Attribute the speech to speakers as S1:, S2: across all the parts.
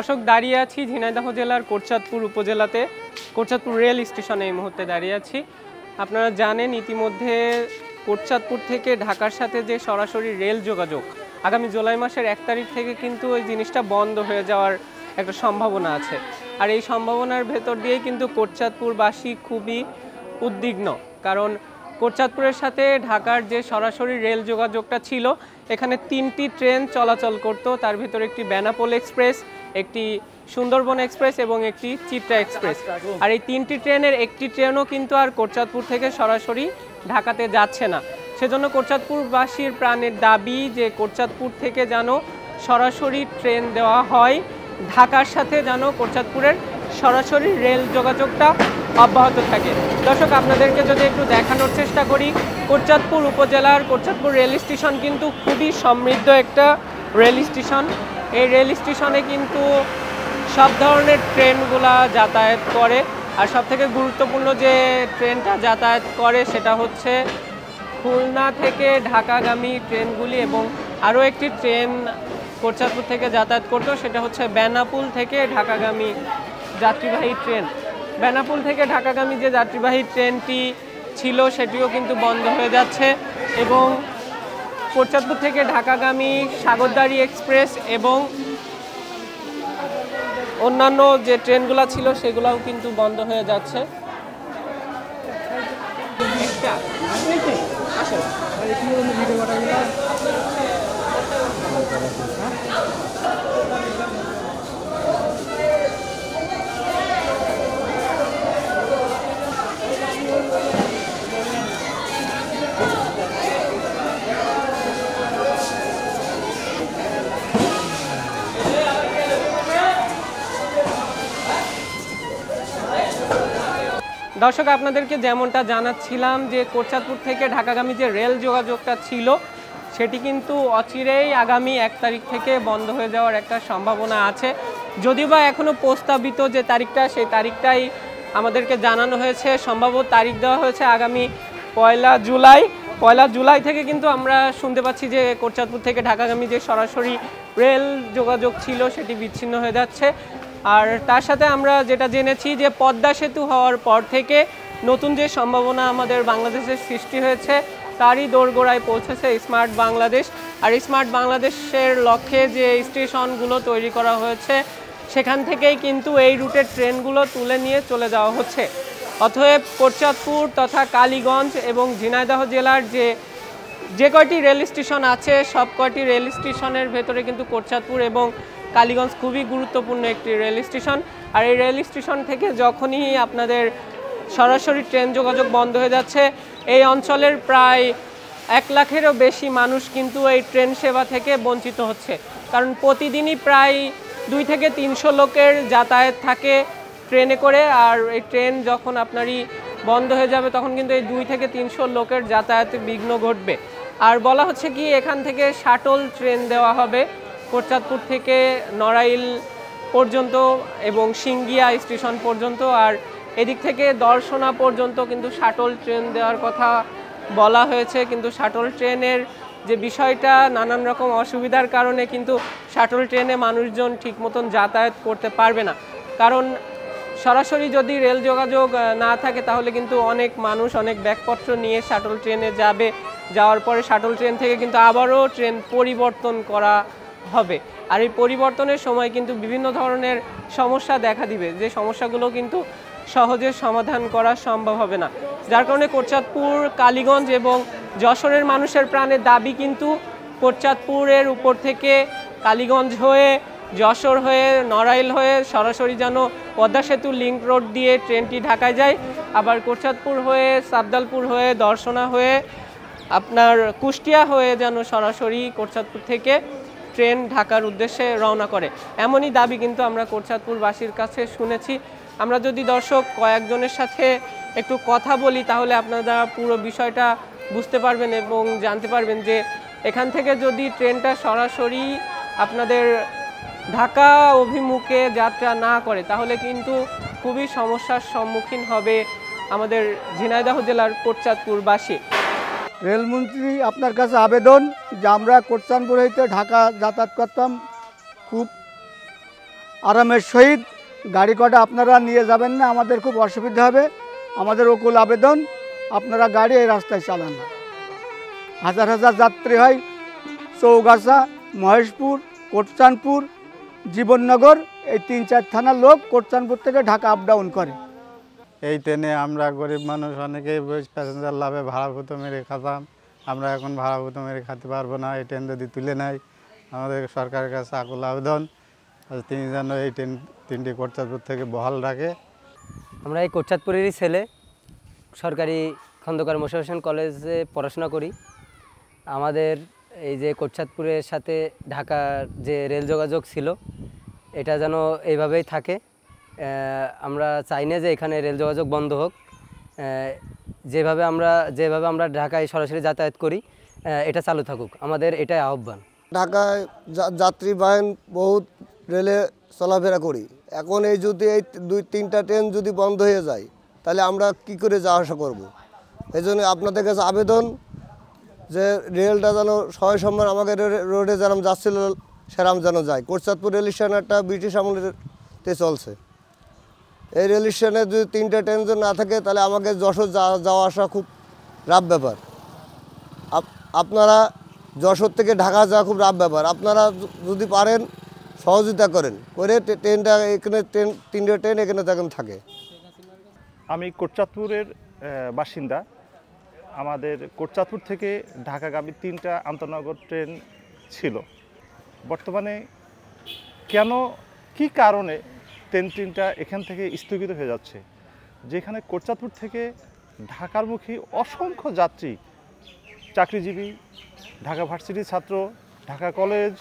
S1: দর্শক, দাঁড়িয়ে আছি ঝিনাইদহ জেলার কোটচাঁদপুর উপজেলাতে, কোটচাঁদপুর রেল স্টেশনে এই মুহূর্তে দাঁড়িয়ে আছি। আপনারা জানেন ইতিমধ্যে কোটচাঁদপুর থেকে ঢাকার সাথে যে সরাসরি রেল যোগাযোগ আগামী জুলাই মাসের 1 তারিখ থেকে কিন্তু ওই জিনিসটা বন্ধ হয়ে যাওয়ার একটা সম্ভাবনা আছে। আর এই সম্ভাবনার ভেতর দিয়েই কিন্তু কোটচাঁদপুরবাসী খুবই উদ্বিগ্ন, কারণ কোটচাঁদপুরের সাথে ঢাকার যে সরাসরি রেল যোগাযোগটা ছিল, এখানে 3টি ট্রেন চলাচল করত। তার ভিতরে একটি বেনাপোল এক্সপ্রেস, একটি সুন্দরবন এক্সপ্রেস এবং একটি চিত্রা এক্সপ্রেস। আর এই 3টি ট্রেনের একটি ট্রেনও কিন্তু আর কোটচাঁদপুর থেকে সরাসরি ঢাকাতে যাচ্ছে না। সেজন্য কোটচাঁদপুরবাসীর প্রাণের দাবি যে কোটচাঁদপুর থেকে যেন সরাসরি ট্রেন দেওয়া হয়, ঢাকার সাথে যেন কোটচাঁদপুরের সরাসরি রেল যোগাযোগটা অব্যাহত থাকে। দর্শক, আপনাদেরকে যদি একটু দেখানোর চেষ্টা করি, কোটচাঁদপুর উপজেলার কোটচাঁদপুর রেল স্টেশন কিন্তু খুবই সমৃদ্ধ একটা রেল স্টেশন। এই রেল স্টেশনে কিন্তু সব ধরনের ট্রেনগুলা যাতায়াত করে। আর সবথেকে গুরুত্বপূর্ণ যে ট্রেনটা যাতায়াত করে সেটা হচ্ছে খুলনা থেকে ঢাকাগামী ট্রেনগুলি, এবং আরও একটি ট্রেন কোটচাঁদপুর থেকে যাতায়াত করতো, সেটা হচ্ছে বেনাপোল থেকে ঢাকাগামী যাত্রীবাহী ট্রেন। বেনাপোল থেকে ঢাকাগামী যে যাত্রীবাহী ট্রেনটি ছিল সেটিও কিন্তু বন্ধ হয়ে যাচ্ছে, এবং কোটচাঁদপুর থেকে ঢাকাগামী সাগরদাড়ি এক্সপ্রেস এবং অন্যান্য যে ট্রেনগুলো ছিল সেগুলোও কিন্তু বন্ধ হয়ে যাচ্ছে। দর্শক, আপনাদেরকে যেমনটা জানাচ্ছিলাম যে কোটচাঁদপুর থেকে ঢাকাগামী যে রেল যোগাযোগটা ছিল সেটি কিন্তু অচিরেই আগামী 1 তারিখ থেকে বন্ধ হয়ে যাওয়ার একটা সম্ভাবনা আছে। যদিও বা এখনও প্রস্তাবিত যে তারিখটা, সেই তারিখটাই আমাদেরকে জানানো হয়েছে। সম্ভাব্য তারিখ দেওয়া হয়েছে আগামী 1 জুলাই। 1 জুলাই থেকে কিন্তু আমরা শুনতে পাচ্ছি যে কোটচাঁদপুর থেকে ঢাকাগামী যে সরাসরি রেল যোগাযোগ ছিল সেটি বিচ্ছিন্ন হয়ে যাচ্ছে। আর তার সাথে আমরা যেটা জেনেছি যে পদ্মা সেতু হওয়ার পর থেকে নতুন যে সম্ভাবনা আমাদের বাংলাদেশের সৃষ্টি হয়েছে তারই দোরগোড়ায় পৌঁছেছে স্মার্ট বাংলাদেশ। আর স্মার্ট বাংলাদেশের লক্ষ্যে যে স্টেশনগুলো তৈরি করা হয়েছে সেখান থেকেই কিন্তু এই রুটের ট্রেনগুলো তুলে নিয়ে চলে যাওয়া হচ্ছে। অতএব কোটচাঁদপুর তথা কালীগঞ্জ এবং ঝিনাইদহ জেলার যে কয়টি রেল স্টেশন আছে সব কয়টি রেল স্টেশনের ভেতরে কিন্তু কোটচাঁদপুর এবং কালীগঞ্জ খুবই গুরুত্বপূর্ণ একটি রেল স্টেশন। আর এই রেল স্টেশন থেকে যখনই আপনাদের সরাসরি ট্রেন যোগাযোগ বন্ধ হয়ে যাচ্ছে, এই অঞ্চলের প্রায় 1 লাখেরও বেশি মানুষ কিন্তু এই ট্রেন সেবা থেকে বঞ্চিত হচ্ছে। কারণ প্রতিদিনই প্রায় 2 থেকে 300 লোকের যাতায়াত থাকে ট্রেনে করে। আর এই ট্রেন যখন আপনারই বন্ধ হয়ে যাবে তখন কিন্তু এই 2 থেকে 300 লোকের যাতায়াতে বিঘ্ন ঘটবে। আর বলা হচ্ছে কি এখান থেকে শাটল ট্রেন দেওয়া হবে কোটচাঁদপুর থেকে নড়াইল পর্যন্ত এবং সিঙ্গিয়া স্টেশন পর্যন্ত, আর এদিক থেকে দর্শনা পর্যন্ত কিন্তু শাটল ট্রেন দেওয়ার কথা বলা হয়েছে। কিন্তু শাটল ট্রেনের যে বিষয়টা, নানান রকম অসুবিধার কারণে কিন্তু শাটল ট্রেনে মানুষজন ঠিক মতন যাতায়াত করতে পারবে না। কারণ সরাসরি যদি রেল যোগাযোগ না থাকে তাহলে কিন্তু অনেক মানুষ অনেক ব্যাগপত্র নিয়ে শাটল ট্রেনে যাবে, যাওয়ার পরে শাটল ট্রেন থেকে কিন্তু আবারও ট্রেন পরিবর্তন করা হবে। আর এই পরিবর্তনের সময় কিন্তু বিভিন্ন ধরনের সমস্যা দেখা দিবে, যে সমস্যাগুলো কিন্তু সহজে সমাধান করা সম্ভব হবে না। যার কারণে কোটচাঁদপুর, কালীগঞ্জ এবং যশোরের মানুষের প্রাণের দাবি কিন্তু কোটচাঁদপুরের উপর থেকে কালীগঞ্জ হয়ে, যশোর হয়ে, নড়াইল হয়ে সরাসরি যেন পদ্মা সেতু লিংক রোড দিয়ে ট্রেনটি ঢাকায় যায়, আবার কোটচাঁদপুর হয়ে, সাবদালপুর হয়ে, দর্শনা হয়ে, আপনার কুষ্টিয়া হয়ে যেন সরাসরি কোটচাঁদপুর থেকে ট্রেন ঢাকার উদ্দেশ্যে রওনা করে। এমনই দাবি কিন্তু আমরা কোটচাঁদপুরবাসীর কাছে শুনেছি। আমরা যদি দর্শক কয়েকজনের সাথে একটু কথা বলি তাহলে আপনারা পুরো বিষয়টা বুঝতে পারবেন এবং জানতে পারবেন যে এখান থেকে যদি ট্রেনটা সরাসরি আপনাদের ঢাকা অভিমুখে যাত্রা না করে তাহলে কিন্তু খুবই সমস্যার সম্মুখীন হবে আমাদের ঝিনাইদহ জেলার কোটচাঁদপুরবাসী।
S2: রেলমন্ত্রী আপনার কাছে আবেদন যে আমরা কোটচাঁদপুর হইতে ঢাকা যাতায়াত করতাম, খুব আরামের সহিত গাড়ি কটা আপনারা নিয়ে যাবেন না, আমাদের খুব অসুবিধা হবে। আমাদের ওকুল আবেদন, আপনারা গাড়ি এই রাস্তায় চালান না। হাজার হাজার যাত্রী হয় চৌগাছা, মহেশপুর, কোটচাঁদপুর, জীবননগর, এই ৩-৪ থানার লোক কোটচাঁদপুর থেকে ঢাকা আপ ডাউন করে।
S3: এই ট্রেনে আমরা গরিব মানুষ অনেকেই প্যাসেঞ্জার লাভে ভাড়াভূত মেরে খাতাম, আমরা এখন ভাড়াভূত মেরে খেতে পারবো না। এই ট্রেন যদি তুলে নেয়, আমাদের সরকারের কাছে আকুল আবেদন, তিনি যেন এই তিনটি কোটচাঁদপুর থেকে বহাল রাখে।
S4: আমরা এই কোটচাঁদপুরেরই ছেলে, সরকারি খন্দকার মোশাররফ হোসেন কলেজে পড়াশোনা করি। আমাদের এই যে কোটচাঁদপুরের সাথে ঢাকার যে রেল যোগাযোগ ছিল, এটা যেন এইভাবেই থাকে। আমরা চাই না যে এখানে রেল যোগাযোগ বন্ধ হোক। যেভাবে আমরা ঢাকায় সরাসরি যাতায়াত করি, এটা চালু থাকুক, আমাদের এটাই আহ্বান।
S5: ঢাকায় যাত্রীবাহন বহুত রেলে চলাফেরা করি। এখন এই যদি এই 2-3টা ট্রেন যদি বন্ধ হয়ে যায়, তাহলে আমরা কি করে যাওয়া আসা করবো? এই জন্য আপনাদের কাছে আবেদন যে রেলটা যেন সময় সময় আমাকে রোডে যেরকম যাচ্ছিল সেরকম যেন যায়। কোটচাঁদপুর রেল স্টেশন একটা ব্রিটিশ আমলেতে চলছে। এই রেল স্টেশনে যদি 3টা ট্রেন যদি না থাকে, তাহলে আমাকে যশোর যাওয়া আসা খুব রাফ ব্যাপার। আপনারা যশোর থেকে ঢাকা যাওয়া খুব রাফ ব্যাপার। আপনারা যদি পারেন সহযোগিতা করেন, করে ট্রেনটা এখানে 3টে ট্রেন এখানে থাকে।
S6: আমি কোটচাঁদপুরের বাসিন্দা। আমাদের কোটচাঁদপুর থেকে ঢাকাগামী 3টা আন্তনগর ট্রেন ছিল। বর্তমানে কেন, কি কারণে ট্রেনটা এখান থেকে স্থগিত হয়ে যাচ্ছে? যেখানে কোটচাঁদপুর থেকে ঢাকারমুখী অসংখ্য যাত্রী, চাকরিজীবী, ঢাকা ভার্সিটির ছাত্র, ঢাকা কলেজ,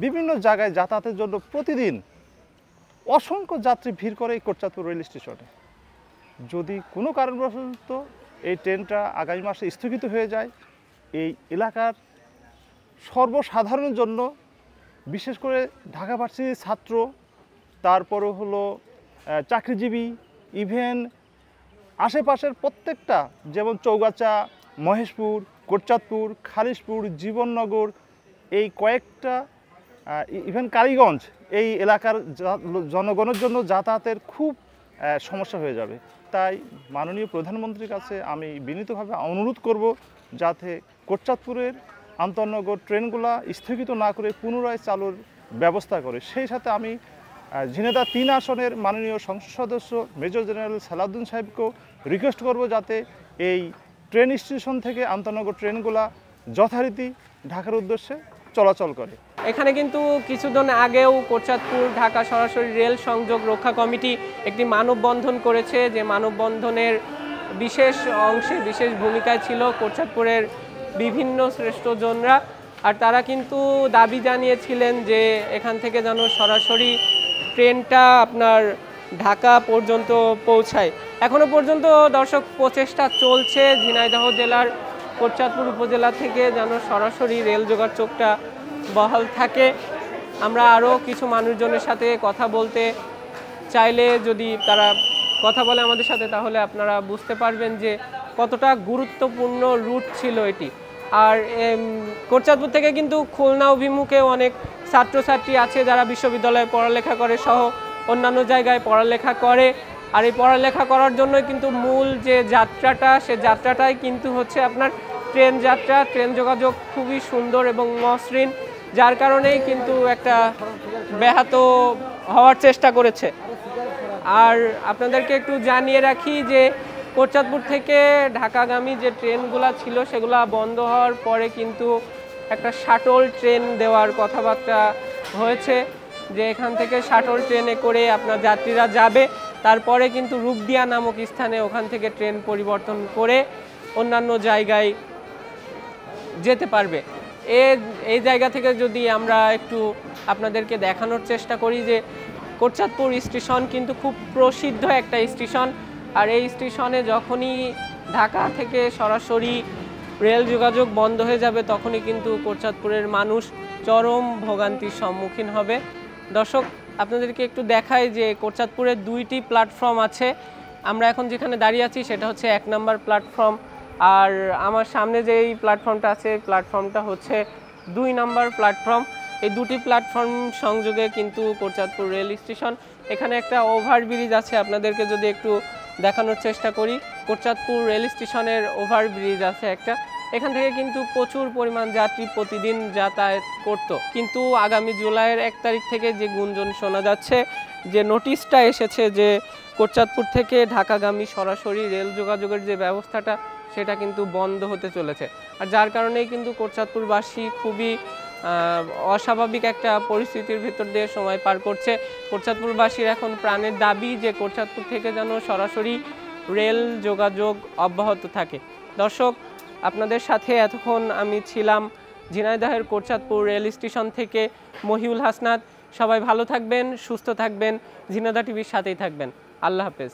S6: বিভিন্ন জায়গায় যাতায়াতের জন্য প্রতিদিন অসংখ্য যাত্রী ভিড় করে এই কোটচাঁদপুর রেল স্টেশনে। যদি কোনো কারণবশত এই ট্রেনটা আগামী মাসে স্থগিত হয়ে যায়, এই এলাকার সর্বসাধারণের জন্য, বিশেষ করে ঢাকা ভার্সিটির ছাত্র, তারপরে হলো চাকরিজীবী, ইভেন আশেপাশের প্রত্যেকটা, যেমন চৌগাছা, মহেশপুর, কোটচাঁদপুর, খালিশপুর, জীবননগর, এই কয়েকটা, ইভেন কালীগঞ্জ, এই এলাকার জনগণের জন্য যাতায়াতের খুব সমস্যা হয়ে যাবে। তাই মাননীয় প্রধানমন্ত্রীর কাছে আমি বিনীতভাবে অনুরোধ করব, যাতে কোটচাঁদপুরের আন্তনগর ট্রেনগুলা স্থগিত না করে পুনরায় চালুর ব্যবস্থা করে। সেই সাথে আমি ঝিনেদা 3 আসনের মাননীয় সংসদ সদস্য মেজর জেনারেল সালাউদ্দিন সাহেবকেও রিকোয়েস্ট করব, যাতে এই ট্রেন স্টেশন থেকে আন্তনগর ট্রেনগুলা যথারীতি ঢাকার উদ্দেশ্যে চলাচল করে।
S1: এখানে কিন্তু কিছুদিন আগেও কোটচাঁদপুর ঢাকা সরাসরি রেল সংযোগ রক্ষা কমিটি একটি মানববন্ধন করেছে, যে মানববন্ধনের বিশেষ অংশে বিশেষ ভূমিকায় ছিল কোটচাঁদপুরের বিভিন্ন শ্রেষ্ঠজনরা। আর তারা কিন্তু দাবি জানিয়েছিলেন যে এখান থেকে যেন সরাসরি ট্রেনটা আপনার ঢাকা পর্যন্ত পৌঁছায়। এখনও পর্যন্ত দর্শক প্রচেষ্টা চলছে ঝিনাইদহ জেলার কোটচাঁদপুর উপজেলা থেকে যেন সরাসরি রেল যোগাযোগটা বহাল থাকে। আমরা আরও কিছু মানুষজনের সাথে কথা বলতে চাইলে, যদি তারা কথা বলে আমাদের সাথে, তাহলে আপনারা বুঝতে পারবেন যে কতটা গুরুত্বপূর্ণ রুট ছিল এটি। আর কোটচাঁদপুর থেকে কিন্তু খুলনা অভিমুখে অনেক ছাত্রছাত্রী আছে যারা বিশ্ববিদ্যালয়ে পড়ালেখা করে সহ অন্যান্য জায়গায় পড়ালেখা করে। আর এই পড়ালেখা করার জন্য কিন্তু মূল যে যাত্রাটা, সে যাত্রাটাই কিন্তু হচ্ছে আপনার ট্রেন যাত্রা। ট্রেন যোগাযোগ খুবই সুন্দর এবং মসৃণ, যার কারণেই কিন্তু একটা ব্যাহত হওয়ার চেষ্টা করেছে। আর আপনাদেরকে একটু জানিয়ে রাখি যে কোটচাঁদপুর থেকে ঢাকাগামী যে ট্রেনগুলো ছিল, সেগুলো বন্ধ হওয়ার পরে কিন্তু একটা শাটল ট্রেন দেওয়ার কথাবার্তা হয়েছে, যে এখান থেকে শাটল ট্রেনে করে আপনার যাত্রীরা যাবে। তারপরে কিন্তু রূপদিয়া নামক স্থানে ওখান থেকে ট্রেন পরিবর্তন করে অন্যান্য জায়গায় যেতে পারবে। এই জায়গা থেকে যদি আমরা একটু আপনাদেরকে দেখানোর চেষ্টা করি যে কোটচাঁদপুর স্টেশন কিন্তু খুব প্রসিদ্ধ একটা স্টেশন। আর এই স্টেশনে যখনই ঢাকা থেকে সরাসরি রেল যোগাযোগ বন্ধ হয়ে যাবে, তখনই কিন্তু কোটচাঁদপুরের মানুষ চরম ভোগান্তির সম্মুখীন হবে। দর্শক, আপনাদেরকে একটু দেখাই যে কোটচাঁদপুরের 2টি প্ল্যাটফর্ম আছে। আমরা এখন যেখানে দাঁড়িয়ে আছি সেটা হচ্ছে 1 নম্বর প্ল্যাটফর্ম, আর আমার সামনে যেই প্ল্যাটফর্মটা আছে, প্ল্যাটফর্মটা হচ্ছে 2 নম্বর প্ল্যাটফর্ম। এই দুটি প্ল্যাটফর্ম সংযোগে কিন্তু কোটচাঁদপুর রেল স্টেশন। এখানে একটা ওভারব্রিজ আছে, আপনাদেরকে যদি একটু দেখানোর চেষ্টা করি। কোটচাঁদপুর রেল স্টেশনের ওভারব্রিজ আছে একটা, এখান থেকে কিন্তু প্রচুর পরিমাণ যাত্রী প্রতিদিন যাতায়াত করত। কিন্তু আগামী জুলাইয়ের 1 তারিখ থেকে যে গুঞ্জন শোনা যাচ্ছে, যে নোটিশটা এসেছে যে কোটচাঁদপুর থেকে ঢাকাগামী সরাসরি রেল যোগাযোগের যে ব্যবস্থাটা সেটা কিন্তু বন্ধ হতে চলেছে। আর যার কারণেই কিন্তু কোটচাঁদপুরবাসী খুবই অস্বাভাবিক একটা পরিস্থিতির ভিতর দিয়ে সময় পার করছে। কোটচাঁদপুরবাসীর এখন প্রাণের দাবি যে কোটচাঁদপুর থেকে যেন সরাসরি রেল যোগাযোগ অব্যাহত থাকে। দর্শক, আপনাদের সাথে এতক্ষণ আমি ছিলাম ঝিনাইদহের কোটচাঁদপুর রেল স্টেশন থেকে মহিউল হাসনাত। সবাই ভালো থাকবেন, সুস্থ থাকবেন, ঝিনাইদহ টিভির সাথেই থাকবেন। আল্লাহ হাফেজ।